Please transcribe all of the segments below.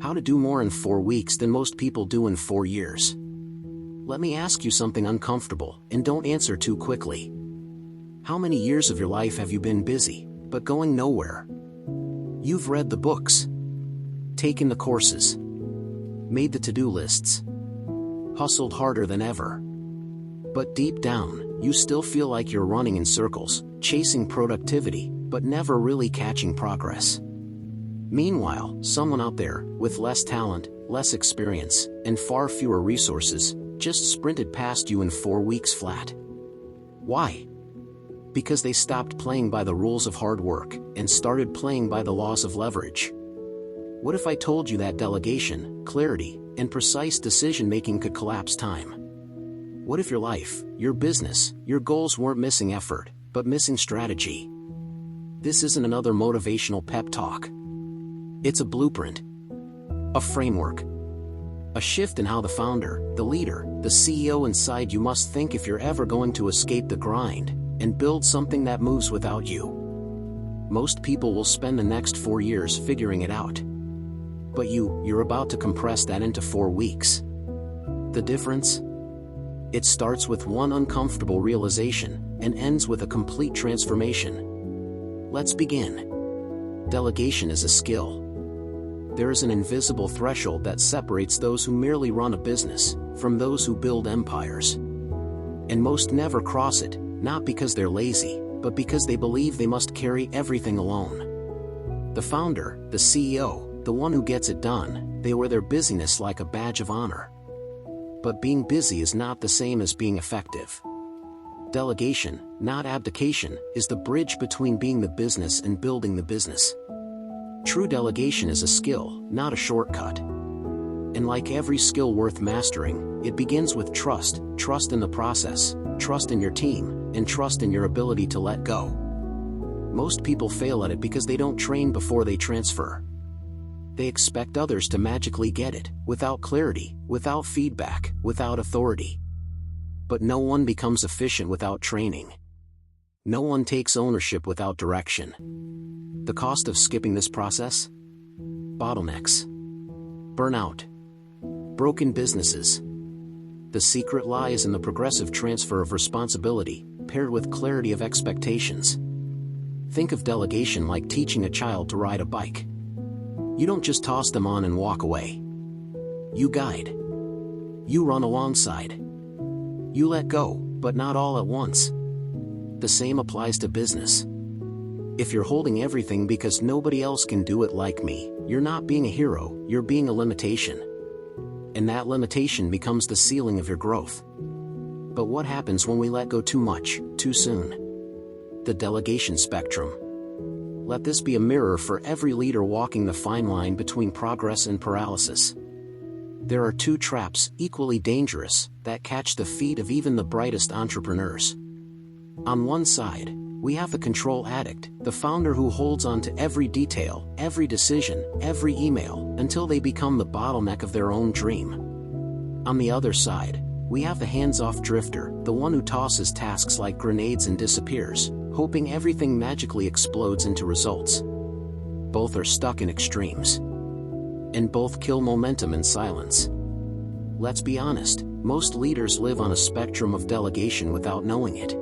How to do more in 4 weeks than most people do in 4 years. Let me ask you something uncomfortable, and don't answer too quickly. How many years of your life have you been busy, but going nowhere? You've read the books, taken the courses, made the to-do lists, hustled harder than ever. But deep down, you still feel like you're running in circles, chasing productivity, but never really catching progress. Meanwhile, someone out there, with less talent, less experience, and far fewer resources, just sprinted past you in 4 weeks flat. Why? Because they stopped playing by the rules of hard work, and started playing by the laws of leverage. What if I told you that delegation, clarity, and precise decision-making could collapse time? What if your life, your business, your goals weren't missing effort, but missing strategy? This isn't another motivational pep talk. It's a blueprint, a framework, a shift in how the founder, the leader, the CEO inside you must think if you're ever going to escape the grind and build something that moves without you. Most people will spend the next 4 years figuring it out. But you're about to compress that into 4 weeks. The difference? It starts with one uncomfortable realization and ends with a complete transformation. Let's begin. Delegation is a skill. There is an invisible threshold that separates those who merely run a business from those who build empires. And most never cross it, not because they're lazy, but because they believe they must carry everything alone. The founder, the CEO, the one who gets it done, they wear their busyness like a badge of honor. But being busy is not the same as being effective. Delegation, not abdication, is the bridge between being the business and building the business. True delegation is a skill, not a shortcut. And like every skill worth mastering, it begins with trust in the process, trust in your team, and trust in your ability to let go. Most people fail at it because they don't train before they transfer. They expect others to magically get it, without clarity, without feedback, without authority. But no one becomes efficient without training. No one takes ownership without direction. The cost of skipping this process? Bottlenecks, burnout, broken businesses. The secret lies in the progressive transfer of responsibility, paired with clarity of expectations. Think of delegation like teaching a child to ride a bike. You don't just toss them on and walk away. You guide. You run alongside. You let go, but not all at once. The same applies to business. If you're holding everything because nobody else can do it like me, you're not being a hero, you're being a limitation. And that limitation becomes the ceiling of your growth. But what happens when we let go too much, too soon? The delegation spectrum. Let this be a mirror for every leader walking the fine line between progress and paralysis. There are 2 traps, equally dangerous, that catch the feet of even the brightest entrepreneurs. On one side, we have the control addict, the founder who holds on to every detail, every decision, every email, until they become the bottleneck of their own dream. On the other side, we have the hands-off drifter, the one who tosses tasks like grenades and disappears, hoping everything magically explodes into results. Both are stuck in extremes. And both kill momentum in silence. Let's be honest, most leaders live on a spectrum of delegation without knowing it.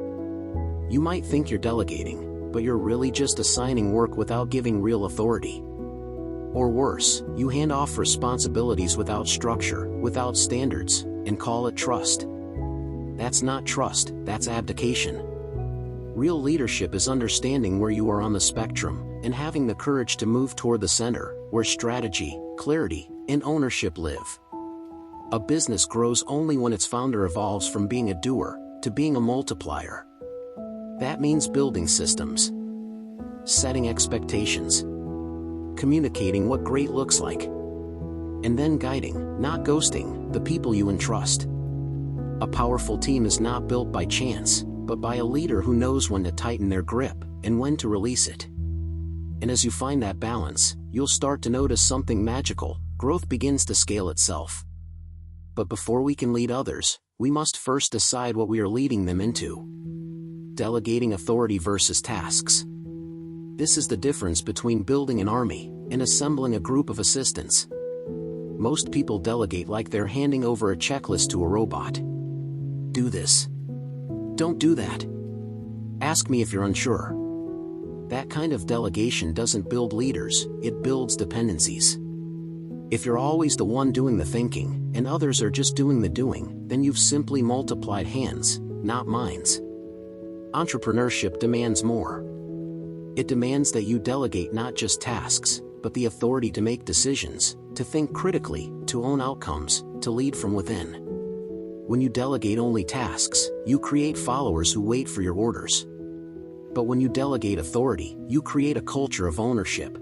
You might think you're delegating, but you're really just assigning work without giving real authority. Or worse, you hand off responsibilities without structure, without standards, and call it trust. That's not trust, that's abdication. Real leadership is understanding where you are on the spectrum, and having the courage to move toward the center, where strategy, clarity, and ownership live. A business grows only when its founder evolves from being a doer to being a multiplier. That means building systems, setting expectations, communicating what great looks like, and then guiding, not ghosting, the people you entrust. A powerful team is not built by chance, but by a leader who knows when to tighten their grip and when to release it. And as you find that balance, you'll start to notice something magical. Growth begins to scale itself. But before we can lead others, we must first decide what we are leading them into. Delegating authority versus tasks. This is the difference between building an army and assembling a group of assistants. Most people delegate like they're handing over a checklist to a robot. Do this. Don't do that. Ask me if you're unsure. That kind of delegation doesn't build leaders, it builds dependencies. If you're always the one doing the thinking, and others are just doing the doing, then you've simply multiplied hands, not minds. Entrepreneurship demands more. It demands that you delegate not just tasks, but the authority to make decisions, to think critically, to own outcomes, to lead from within. When you delegate only tasks, you create followers who wait for your orders. But when you delegate authority, you create a culture of ownership.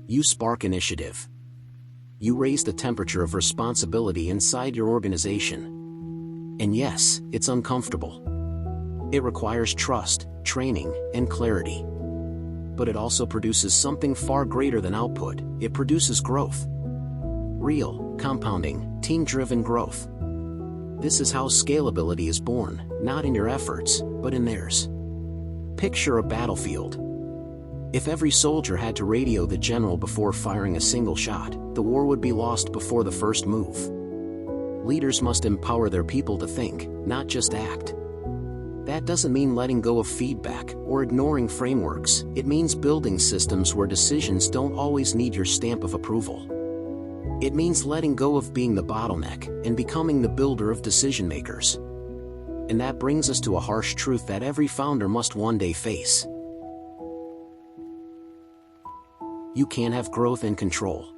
You spark initiative. You raise the temperature of responsibility inside your organization. And yes, it's uncomfortable. It requires trust, training, and clarity. But it also produces something far greater than output. It produces growth. Real, compounding, team-driven growth. This is how scalability is born, not in your efforts, but in theirs. Picture a battlefield. If every soldier had to radio the general before firing a single shot, the war would be lost before the first move. Leaders must empower their people to think, not just act. That doesn't mean letting go of feedback or ignoring frameworks. It means building systems where decisions don't always need your stamp of approval. It means letting go of being the bottleneck and becoming the builder of decision makers. And that brings us to a harsh truth that every founder must one day face. You can't have growth and control.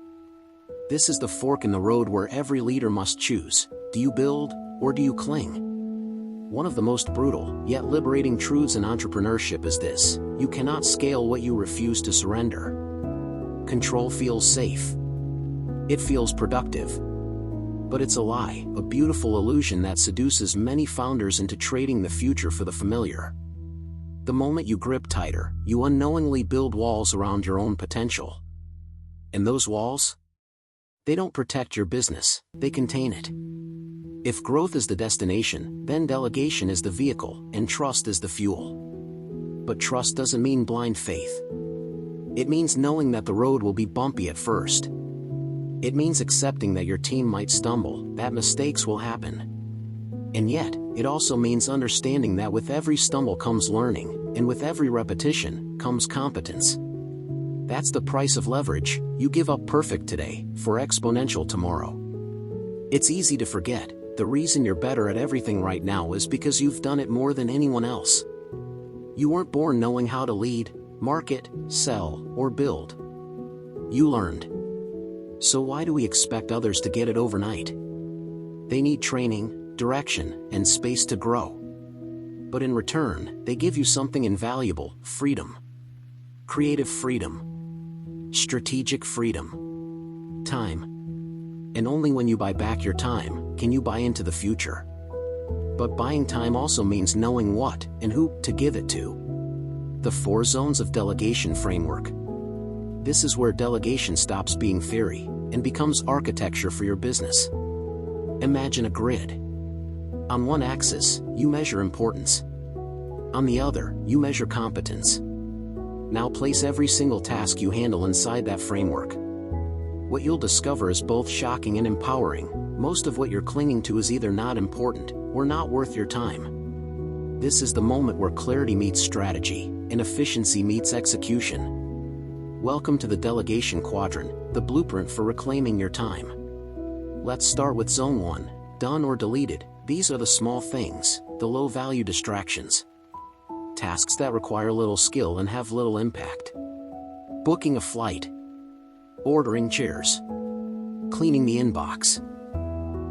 This is the fork in the road where every leader must choose. Do you build, or do you cling? One of the most brutal, yet liberating truths in entrepreneurship is this: you cannot scale what you refuse to surrender. Control feels safe. It feels productive. But it's a lie, a beautiful illusion that seduces many founders into trading the future for the familiar. The moment you grip tighter, you unknowingly build walls around your own potential. And those walls? They don't protect your business, they contain it. If growth is the destination, then delegation is the vehicle, and trust is the fuel. But trust doesn't mean blind faith. It means knowing that the road will be bumpy at first. It means accepting that your team might stumble, that mistakes will happen. And yet, it also means understanding that with every stumble comes learning, and with every repetition comes competence. That's the price of leverage. You give up perfect today for exponential tomorrow. It's easy to forget. The reason you're better at everything right now is because you've done it more than anyone else. You weren't born knowing how to lead, market, sell, or build. You learned. So why do we expect others to get it overnight? They need training, direction, and space to grow. But in return, they give you something invaluable: freedom. Creative freedom. Strategic freedom. Time. And only when you buy back your time, can you buy into the future. But buying time also means knowing what and who to give it to. The 4 Zones of Delegation framework. This is where delegation stops being theory and becomes architecture for your business. Imagine a grid. On one axis, you measure importance. On the other, you measure competence. Now place every single task you handle inside that framework. What you'll discover is both shocking and empowering. Most of what you're clinging to is either not important or not worth your time. This is the moment where clarity meets strategy and efficiency meets execution. Welcome to the delegation quadrant, the blueprint for reclaiming your time. Let's start with Zone 1, done or deleted. These are the small things, the low-value distractions. Tasks that require little skill and have little impact. Booking a flight. Ordering chairs. Cleaning the inbox.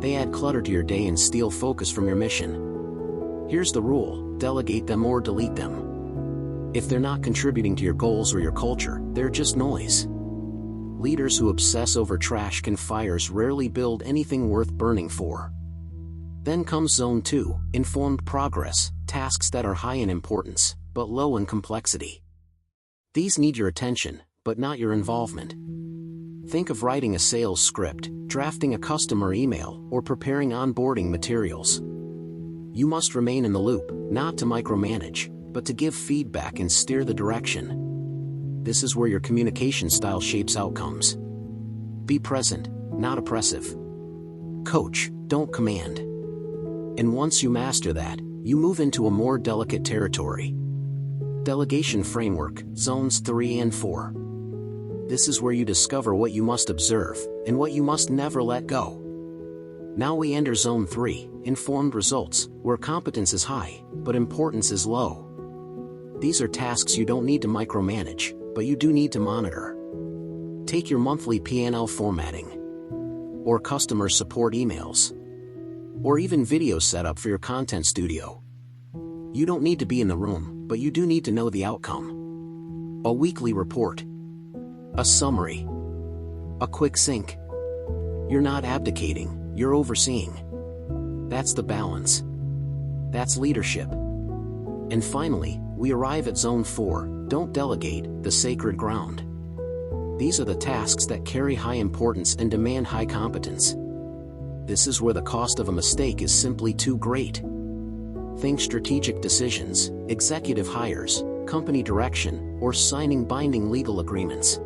They add clutter to your day and steal focus from your mission. Here's the rule: delegate them or delete them. If they're not contributing to your goals or your culture, they're just noise. Leaders who obsess over trash can fires rarely build anything worth burning for. Then comes Zone 2, informed progress, tasks that are high in importance, but low in complexity. These need your attention, but not your involvement. Think of writing a sales script, drafting a customer email, or preparing onboarding materials. You must remain in the loop, not to micromanage, but to give feedback and steer the direction. This is where your communication style shapes outcomes. Be present, not oppressive. Coach, don't command. And once you master that, you move into a more delicate territory. Delegation Framework, Zones 3 and 4. This is where you discover what you must observe, and what you must never let go. Now we enter Zone 3, Informed Results, where competence is high, but importance is low. These are tasks you don't need to micromanage, but you do need to monitor. Take your monthly P&L formatting, or customer support emails, or even video setup for your content studio. You don't need to be in the room, but you do need to know the outcome. A weekly report, a summary, a quick sync. You're not abdicating, you're overseeing. That's the balance. That's leadership. And finally, we arrive at Zone 4, Don't Delegate, the sacred ground. These are the tasks that carry high importance and demand high competence. This is where the cost of a mistake is simply too great. Think strategic decisions, executive hires, company direction, or signing binding legal agreements.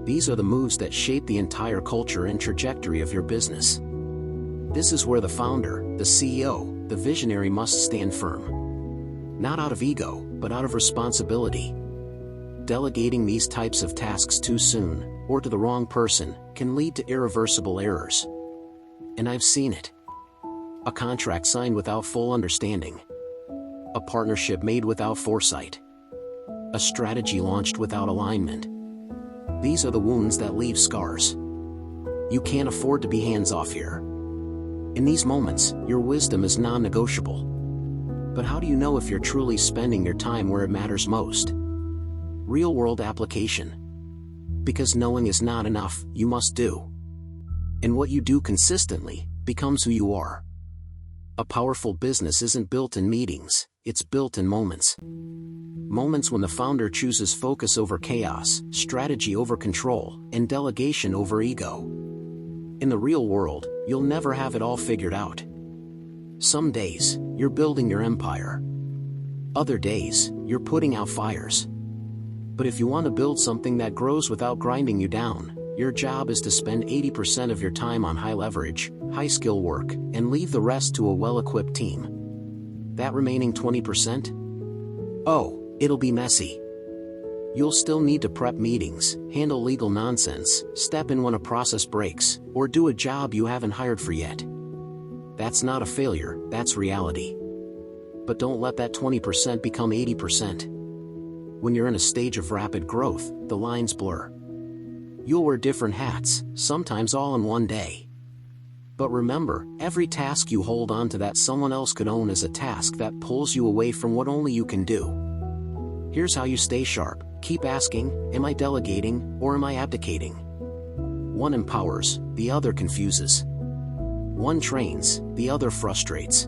These are the moves that shape the entire culture and trajectory of your business. This is where the founder, the CEO, the visionary must stand firm. Not out of ego, but out of responsibility. Delegating these types of tasks too soon, or to the wrong person, can lead to irreversible errors. And I've seen it. A contract signed without full understanding. A partnership made without foresight. A strategy launched without alignment. These are the wounds that leave scars. You can't afford to be hands-off here. In these moments, your wisdom is non-negotiable. But how do you know if you're truly spending your time where it matters most? Real-world application. Because knowing is not enough, you must do. And what you do consistently becomes who you are. A powerful business isn't built in meetings, it's built in moments. Moments when the founder chooses focus over chaos, strategy over control, and delegation over ego. In the real world, you'll never have it all figured out. Some days, you're building your empire. Other days, you're putting out fires. But if you want to build something that grows without grinding you down, your job is to spend 80% of your time on high-leverage, high-skill work, and leave the rest to a well-equipped team. That remaining 20%? Oh, it'll be messy. You'll still need to prep meetings, handle legal nonsense, step in when a process breaks, or do a job you haven't hired for yet. That's not a failure, that's reality. But don't let that 20% become 80%. When you're in a stage of rapid growth, the lines blur. You'll wear different hats, sometimes all in one day. But remember, every task you hold on to that someone else could own is a task that pulls you away from what only you can do. Here's how you stay sharp. Keep asking, am I delegating, or am I abdicating? One empowers, the other confuses. One trains, the other frustrates.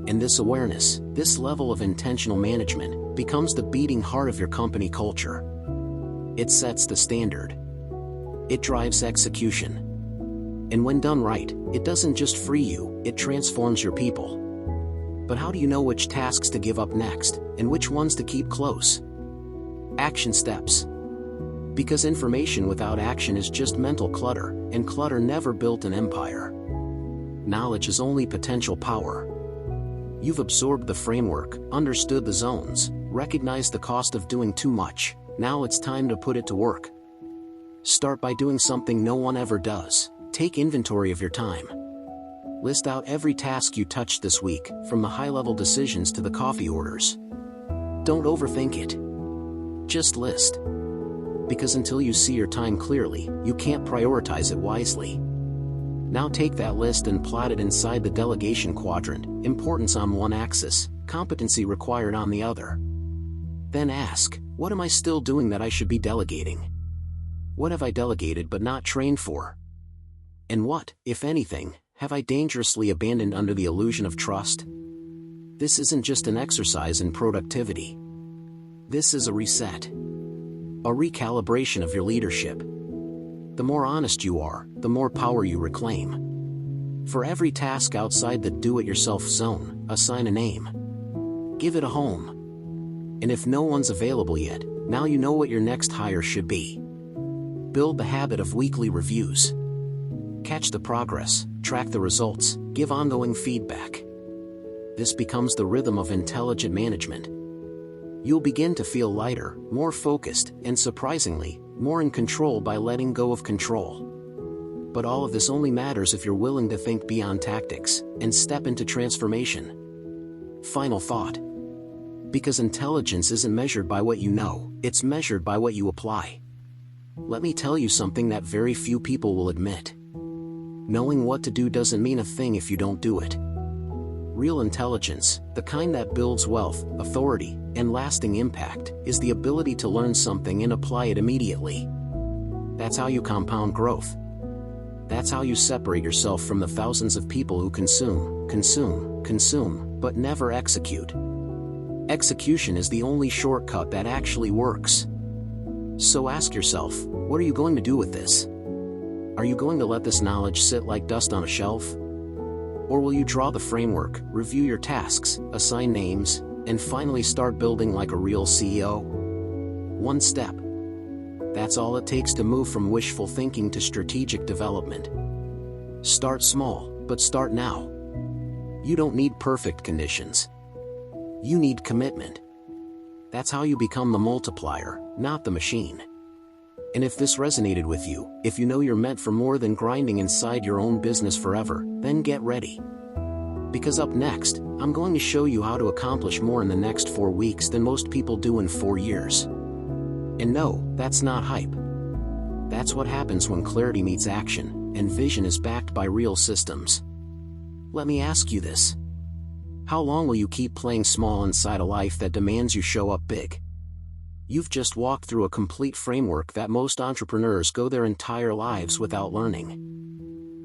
And this awareness, this level of intentional management, becomes the beating heart of your company culture. It sets the standard. It drives execution. And when done right, it doesn't just free you, it transforms your people. But how do you know which tasks to give up next, and which ones to keep close? Action steps. Because information without action is just mental clutter, and clutter never built an empire. Knowledge is only potential power. You've absorbed the framework, understood the zones, recognized the cost of doing too much. Now it's time to put it to work. Start by doing something no one ever does. Take inventory of your time. List out every task you touched this week, from the high-level decisions to the coffee orders. Don't overthink it. Just list. Because until you see your time clearly, you can't prioritize it wisely. Now take that list and plot it inside the delegation quadrant, importance on one axis, competency required on the other. Then ask, what am I still doing that I should be delegating? What have I delegated but not trained for? And what, if anything, have I dangerously abandoned under the illusion of trust? This isn't just an exercise in productivity. This is a reset. A recalibration of your leadership. The more honest you are, the more power you reclaim. For every task outside the do-it-yourself zone, assign a name. Give it a home. And if no one's available yet, now you know what your next hire should be. Build the habit of weekly reviews. Catch the progress, track the results, give ongoing feedback. This becomes the rhythm of intelligent management. You'll begin to feel lighter, more focused, and surprisingly, more in control by letting go of control. But all of this only matters if you're willing to think beyond tactics and step into transformation. Final thought. Because intelligence isn't measured by what you know, it's measured by what you apply. Let me tell you something that very few people will admit. Knowing what to do doesn't mean a thing if you don't do it. Real intelligence, the kind that builds wealth, authority, and lasting impact, is the ability to learn something and apply it immediately. That's how you compound growth. That's how you separate yourself from the thousands of people who consume, but never execute. Execution is the only shortcut that actually works. So ask yourself, what are you going to do with this? Are you going to let this knowledge sit like dust on a shelf? Or will you draw the framework, review your tasks, assign names, and finally start building like a real CEO? One step. That's all it takes to move from wishful thinking to strategic development. Start small, but start now. You don't need perfect conditions. You need commitment. That's how you become the multiplier, not the machine. And if this resonated with you, if you know you're meant for more than grinding inside your own business forever, then get ready. Because up next, I'm going to show you how to accomplish more in the next 4 weeks than most people do in 4 years. And no, that's not hype. That's what happens when clarity meets action, and vision is backed by real systems. Let me ask you this. How long will you keep playing small inside a life that demands you show up big? You've just walked through a complete framework that most entrepreneurs go their entire lives without learning.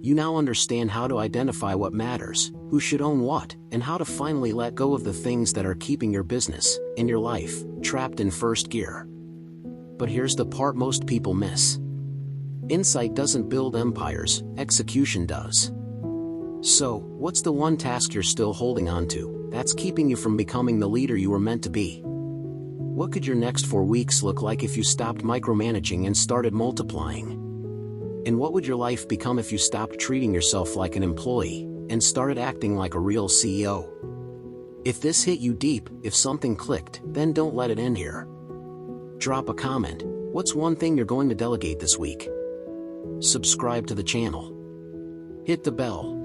You now understand how to identify what matters, who should own what, and how to finally let go of the things that are keeping your business, and your life, trapped in first gear. But here's the part most people miss. Insight doesn't build empires, execution does. So, what's the one task you're still holding on to, that's keeping you from becoming the leader you were meant to be? What could your next 4 weeks look like if you stopped micromanaging and started multiplying? And what would your life become if you stopped treating yourself like an employee and started acting like a real CEO? If this hit you deep, if something clicked, then don't let it end here. Drop a comment. What's one thing you're going to delegate this week? Subscribe to the channel. Hit the bell.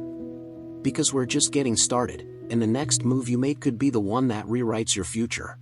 Because we're just getting started, and the next move you make could be the one that rewrites your future.